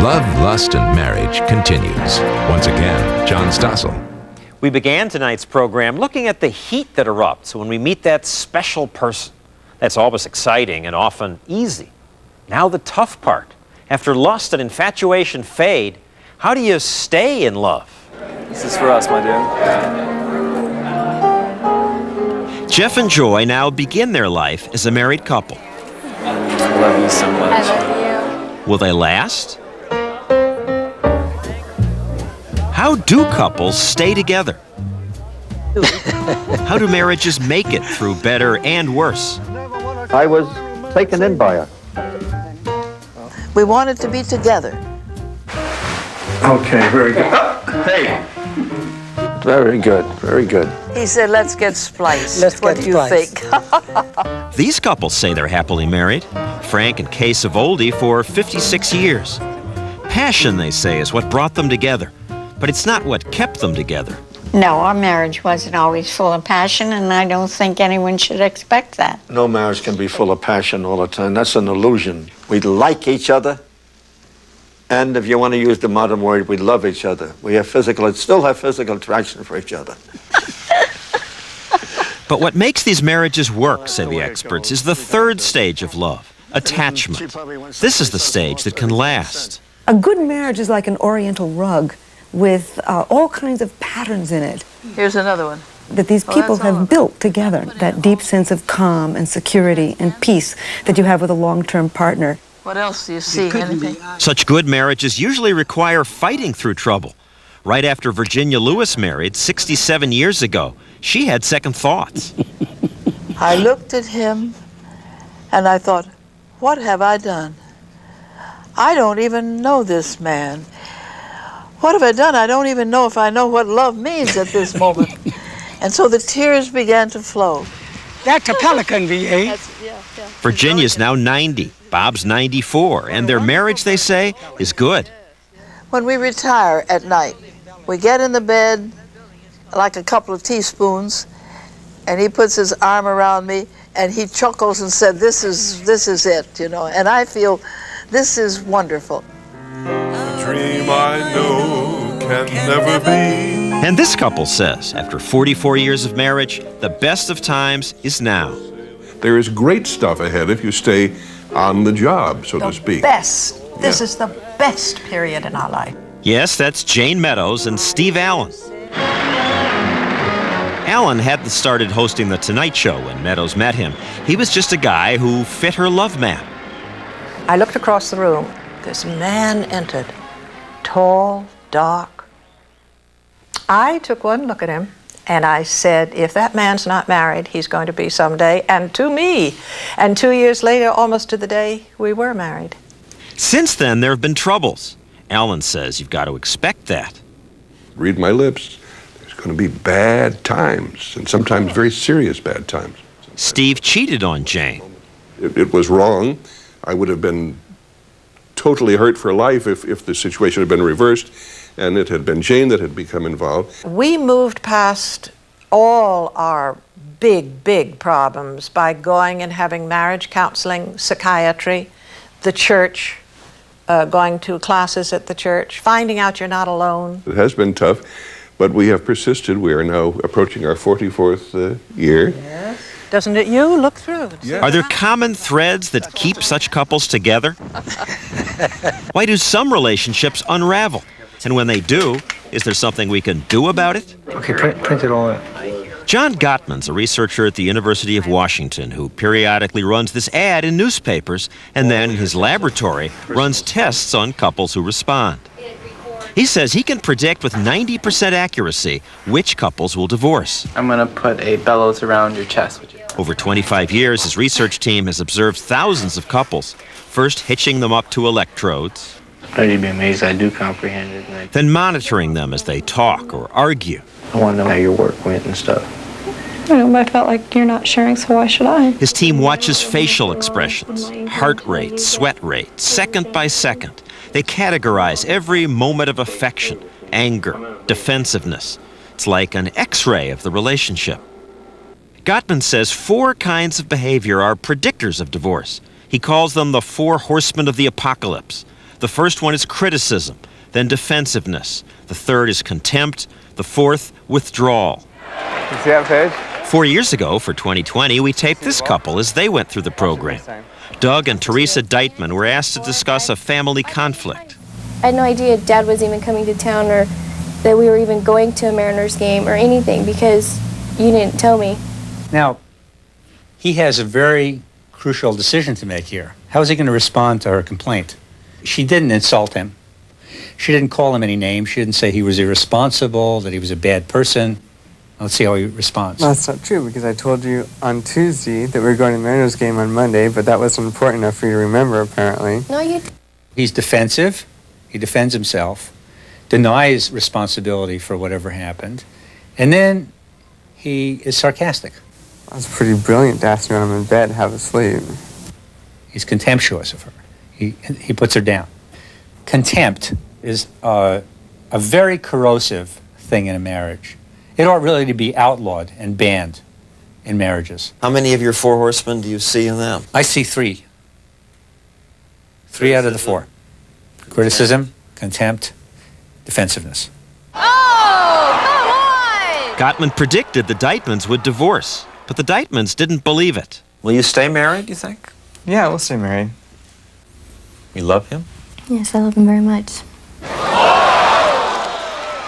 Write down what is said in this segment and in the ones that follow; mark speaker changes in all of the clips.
Speaker 1: Love, Lust, and Marriage continues. Once again, John Stossel.
Speaker 2: We began tonight's program looking at the heat that erupts when we meet that special person. That's always exciting and often easy. Now the tough part. After lust and infatuation fade, how do you stay in love?
Speaker 3: This is for us, my dear.
Speaker 2: Jeff and Joy now begin their life as a married couple.
Speaker 3: I love you so much.
Speaker 4: I love you.
Speaker 2: Will they last? How do couples stay together? How do marriages make it through better and worse?
Speaker 5: I was taken in by her.
Speaker 6: We wanted to be together.
Speaker 5: Okay, very good. Hey! Very good, very good.
Speaker 6: He said, let's get spliced.
Speaker 7: What do you think?
Speaker 2: These couples say they're happily married. Frank and Kay Savoldi for 56 years. Passion, they say, is what brought them together. But it's not what kept them together.
Speaker 4: No, our marriage wasn't always full of passion, and I don't think anyone should expect that.
Speaker 5: No marriage can be full of passion all the time. That's an illusion. We like each other. And if you want to use the modern word, we love each other. We have still have physical attraction for each other.
Speaker 2: But what makes these marriages work, say the experts, is the third stage of love, attachment. This is the stage that can last.
Speaker 7: A good marriage is like an oriental rug with all kinds of patterns in it
Speaker 6: Here's another one.
Speaker 7: that these people have built together, that deep sense of calm and security and peace that you have with a long-term partner.
Speaker 6: What else do you see? Anything?
Speaker 2: Such good marriages usually require fighting through trouble. Right after Virginia Lewis married 67 years ago, she had second thoughts.
Speaker 6: I looked at him and I thought, what have I done? I don't even know this man. What have I done? I don't even know if I know what love means at this moment. And so the tears began to flow.
Speaker 8: That's a Pelican, V.A.
Speaker 2: Virginia's now 90, Bob's 94, and their marriage, they say, is good.
Speaker 6: When we retire at night, we get in the bed like a couple of teaspoons, and he puts his arm around me, and he chuckles and said, this is it, you know. And I feel this is wonderful.
Speaker 9: A dream I know can never be.
Speaker 2: And this couple says, after 44 years of marriage, the best of times is now.
Speaker 9: There is great stuff ahead if you stay on the job, so to speak.
Speaker 10: Best. This is the best period in our life.
Speaker 2: Yes, that's Jane Meadows and Steve Allen. Allen hadn't started hosting The Tonight Show when Meadows met him. He was just a guy who fit her love map.
Speaker 10: I looked across the room. This man entered. Tall, dark. I took one look at him, and I said, if that man's not married, he's going to be someday, and to me. And 2 years later, almost to the day, we were married.
Speaker 2: Since then, there have been troubles. Allen says you've got to expect that.
Speaker 9: Read my lips. There's going to be bad times, and sometimes very serious bad times.
Speaker 2: Steve cheated on Jane.
Speaker 9: It was wrong. I would have been totally hurt for life if the situation had been reversed and it had been Jane that had become involved.
Speaker 10: We moved past all our big problems by going and having marriage counseling, psychiatry, the church, going to classes at the church, finding out you're not alone.
Speaker 9: It has been tough, but we have persisted. We are now approaching our 44th year.
Speaker 10: Yes. Doesn't it you? Look through.
Speaker 9: Yeah.
Speaker 2: Are there common threads that keep such couples together? Why do some relationships unravel? And when they do, is there something we can do about it?
Speaker 8: Okay, print it all out.
Speaker 2: John Gottman's a researcher at the University of Washington who periodically runs this ad in newspapers and then in his laboratory runs tests on couples who respond. He says he can predict with 90% accuracy which couples will divorce.
Speaker 3: I'm going to put a bellows around your chest.
Speaker 2: Over 25 years, his research team has observed thousands of couples, first hitching them up to electrodes,
Speaker 3: You'd be amazed I do comprehend it.
Speaker 2: then monitoring them as they talk or argue.
Speaker 3: I want to know how your work went and stuff.
Speaker 11: I know, but I felt like you're not sharing, so why should I?
Speaker 2: His team watches facial expressions, heart rate, sweat rate, second by second. They categorize every moment of affection, anger, defensiveness. It's like an X-ray of the relationship. Gottman says 4 kinds of behavior are predictors of divorce. He calls them the 4 horsemen of the apocalypse. The first one is criticism, then defensiveness. The third is contempt. The fourth, withdrawal.
Speaker 3: You see that page?
Speaker 2: 4 years ago, for 2020, we taped this couple as they went through the program. Doug and Teresa Deitman were asked to discuss a family conflict.
Speaker 12: I had no idea Dad was even coming to town or that we were even going to a Mariners game or anything because you didn't tell me.
Speaker 13: Now, he has a very crucial decision to make here. How is he going to respond to her complaint? She didn't insult him. She didn't call him any names. She didn't say he was irresponsible, that he was a bad person. Let's see how he responds.
Speaker 14: No, that's not true, because I told you on Tuesday that we were going to the Mariners game on Monday, but that wasn't important enough for you to remember, apparently.
Speaker 12: No, you...
Speaker 13: He's defensive. He defends himself, denies responsibility for whatever happened, and then he is sarcastic.
Speaker 14: That's pretty brilliant to ask me when I'm in bed how to sleep.
Speaker 13: He's contemptuous of her. He puts her down. Contempt is a very corrosive thing in a marriage. It ought really to be outlawed and banned in marriages.
Speaker 2: How many of your four horsemen do you see in them?
Speaker 13: I see three. Three out of the four. Criticism, contempt, defensiveness.
Speaker 12: Oh, come on!
Speaker 2: Gottman predicted the Deitmans would divorce, but the Deitmans didn't believe it. Will you stay married, you think?
Speaker 14: Yeah, we'll stay married.
Speaker 2: You love him?
Speaker 12: Yes, I love him very much.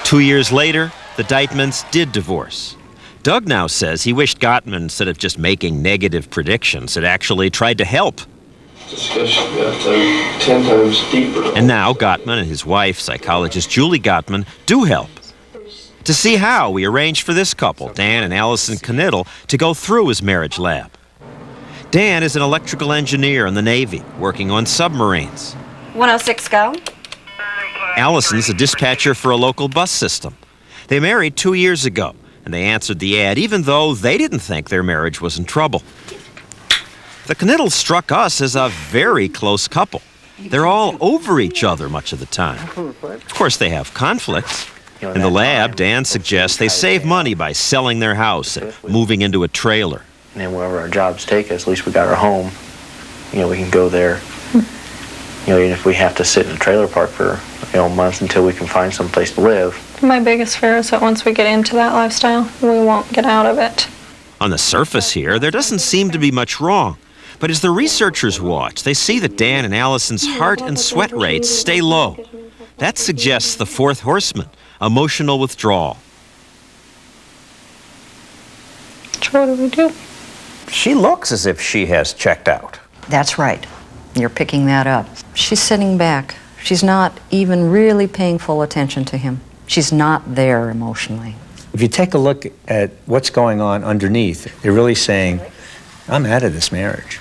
Speaker 2: 2 years later, the Deitmans did divorce. Doug now says he wished Gottman, instead of just making negative predictions, had actually tried to help.
Speaker 15: Discussion got 10 times deeper.
Speaker 2: And now Gottman and his wife, psychologist Julie Gottman, do help. To see how, we arranged for this couple, Dan and Allison Knittel, to go through his marriage lab. Dan is an electrical engineer in the Navy, working on submarines.
Speaker 16: 106, go.
Speaker 2: Allison's a dispatcher for a local bus system. They married 2 years ago, and they answered the ad even though they didn't think their marriage was in trouble. The Knittles struck us as a very close couple. They're all over each other much of the time. Of course, they have conflicts. In the lab, Dan suggests they save money by selling their house and moving into a trailer.
Speaker 3: And then wherever our jobs take us, at least we got our home. You know, we can go there. You know, even if we have to sit in a trailer park for, months until we can find some place to live.
Speaker 11: My biggest fear is that once we get into that lifestyle, we won't get out of it.
Speaker 2: On the surface here, there doesn't seem to be much wrong. But as the researchers watch, they see that Dan and Allison's heart and sweat rates stay low. That suggests the fourth horseman, emotional withdrawal.
Speaker 11: So what do we do?
Speaker 17: She looks as if she has checked out.
Speaker 10: That's right. You're picking that up. She's sitting back. She's not even really paying full attention to him. She's not there emotionally.
Speaker 13: If you take a look at what's going on underneath, they're really saying, I'm out of this marriage.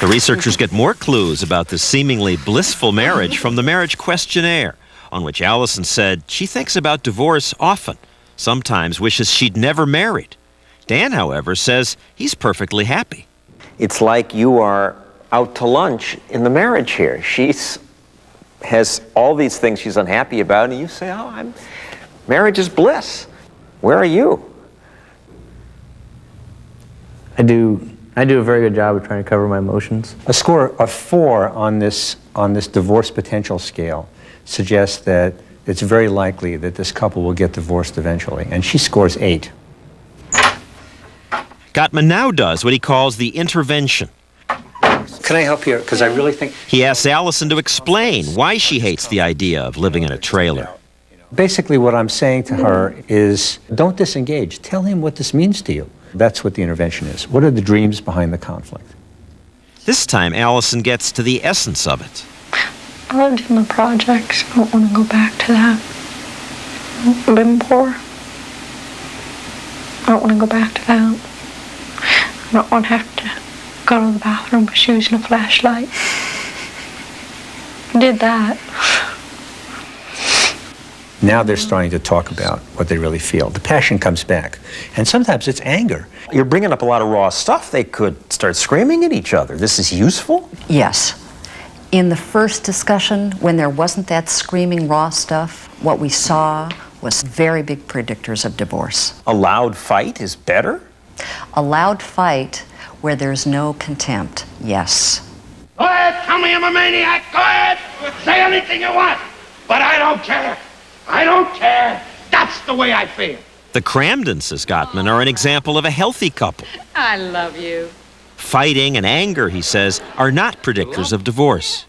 Speaker 2: The researchers get more clues about this seemingly blissful marriage from the marriage questionnaire, on which Allison said she thinks about divorce often, sometimes wishes she'd never married. Dan, however, says he's perfectly happy.
Speaker 17: It's like you are out to lunch in the marriage here. She has all these things she's unhappy about, and you say, marriage is bliss. Where are you?
Speaker 3: I do a very good job of trying to cover my emotions.
Speaker 13: A score of 4 on this divorce potential scale suggests that it's very likely that this couple will get divorced eventually, and she scores 8.
Speaker 2: Gottman now does what he calls the intervention.
Speaker 13: Can I help here? Because I really think...
Speaker 2: He asks Allison to explain why she hates the idea of living in a trailer.
Speaker 13: Basically, what I'm saying to her is, don't disengage. Tell him what this means to you. That's what the intervention is. What are the dreams behind the conflict?
Speaker 2: This time, Allison gets to the essence of it.
Speaker 11: I lived in the projects. I don't want to go back to that. I've been poor. I don't want to go back to that. I don't want to have to go to the bathroom with shoes and a flashlight. I did that.
Speaker 13: Now they're starting to talk about what they really feel. The passion comes back. And sometimes it's anger.
Speaker 17: You're bringing up a lot of raw stuff. They could start screaming at each other. This is useful?
Speaker 10: Yes. In the first discussion, when there wasn't that screaming raw stuff, what we saw was very big predictors of divorce.
Speaker 17: A loud fight is better?
Speaker 10: A loud fight where there's no contempt, yes.
Speaker 16: Go ahead, tell me I'm a maniac. Go ahead. Say anything you want. But I don't care. I don't care. That's the way I feel.
Speaker 2: The Cramdens, says Gottman, are an example of a healthy couple.
Speaker 18: I love you.
Speaker 2: Fighting and anger, he says, are not predictors of divorce.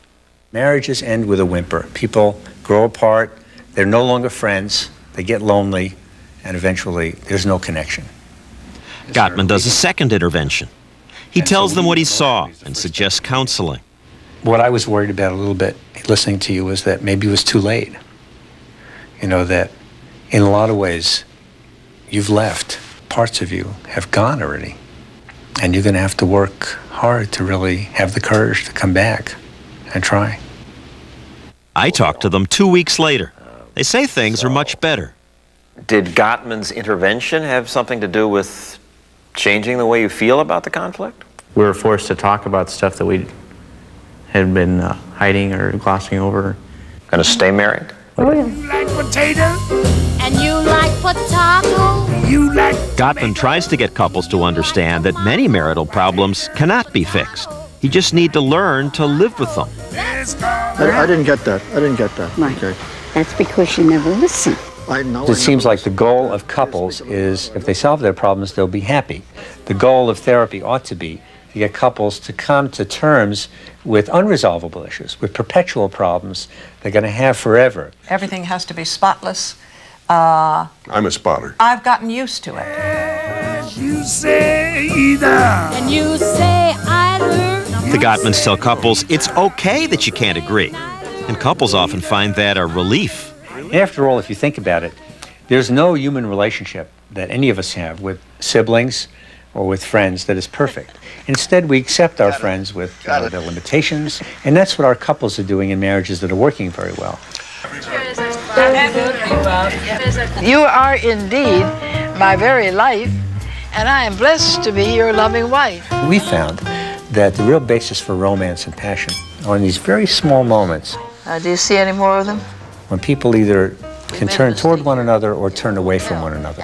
Speaker 13: Marriages end with a whimper. People grow apart, they're no longer friends, they get lonely, and eventually there's no connection.
Speaker 2: Gottman does a second intervention. He tells them what he saw and suggests counseling.
Speaker 13: What I was worried about a little bit listening to you was that maybe it was too late. You know, that in a lot of ways you've left. Parts of you have gone already. And you're going to have to work hard to really have the courage to come back and try.
Speaker 2: I talked to them 2 weeks later. They say things are much better.
Speaker 17: Did Gottman's intervention have something to do with changing the way you feel about the conflict?
Speaker 3: We were forced to talk about stuff that we had been hiding or glossing over.
Speaker 17: Going to stay married?
Speaker 18: Oh, yeah.
Speaker 16: You like potatoes?
Speaker 18: And you like potato?
Speaker 16: You like...
Speaker 2: Gottman tries to get couples to understand that many marital problems cannot be fixed. You just need to learn to live with them.
Speaker 5: I didn't get that.
Speaker 4: Right.
Speaker 5: Okay.
Speaker 4: That's because you never listen.
Speaker 13: It seems like the goal of couples is if they solve their problems, they'll be happy. The goal of therapy ought to be to get couples to come to terms with unresolvable issues, with perpetual problems they're going to have forever.
Speaker 10: Everything has to be spotless.
Speaker 9: I'm a spotter.
Speaker 10: I've gotten used to it.
Speaker 16: You say either.
Speaker 18: And you say either.
Speaker 2: The Gottmans tell couples it's okay that you can't agree. And couples often find that a relief.
Speaker 13: After all, if you think about it, there's no human relationship that any of us have with siblings or with friends that is perfect. Instead, we accept our friends with their limitations, and that's what our couples are doing in marriages that are working very well.
Speaker 6: You are indeed my very life, and I am blessed to be your loving wife.
Speaker 13: We found that the real basis for romance and passion are in these very small moments
Speaker 6: Do you see any more of them?
Speaker 13: when people either can turn toward one another or turn away from one another.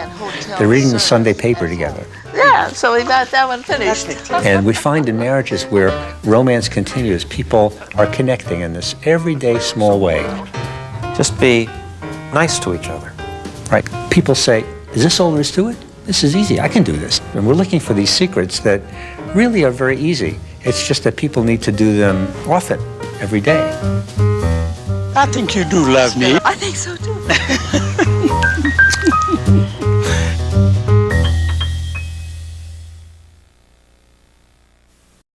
Speaker 13: They're reading the Sunday paper together.
Speaker 6: Yeah, so we got that one finished.
Speaker 13: And we find in marriages where romance continues, people are connecting in this everyday small way.
Speaker 17: Just be nice to each other.
Speaker 13: Right? People say, is this all there is to it? This is easy, I can do this. And we're looking for these secrets that really are very easy. It's just that people need to do them often, every day.
Speaker 8: I think you do love me.
Speaker 6: I think so too.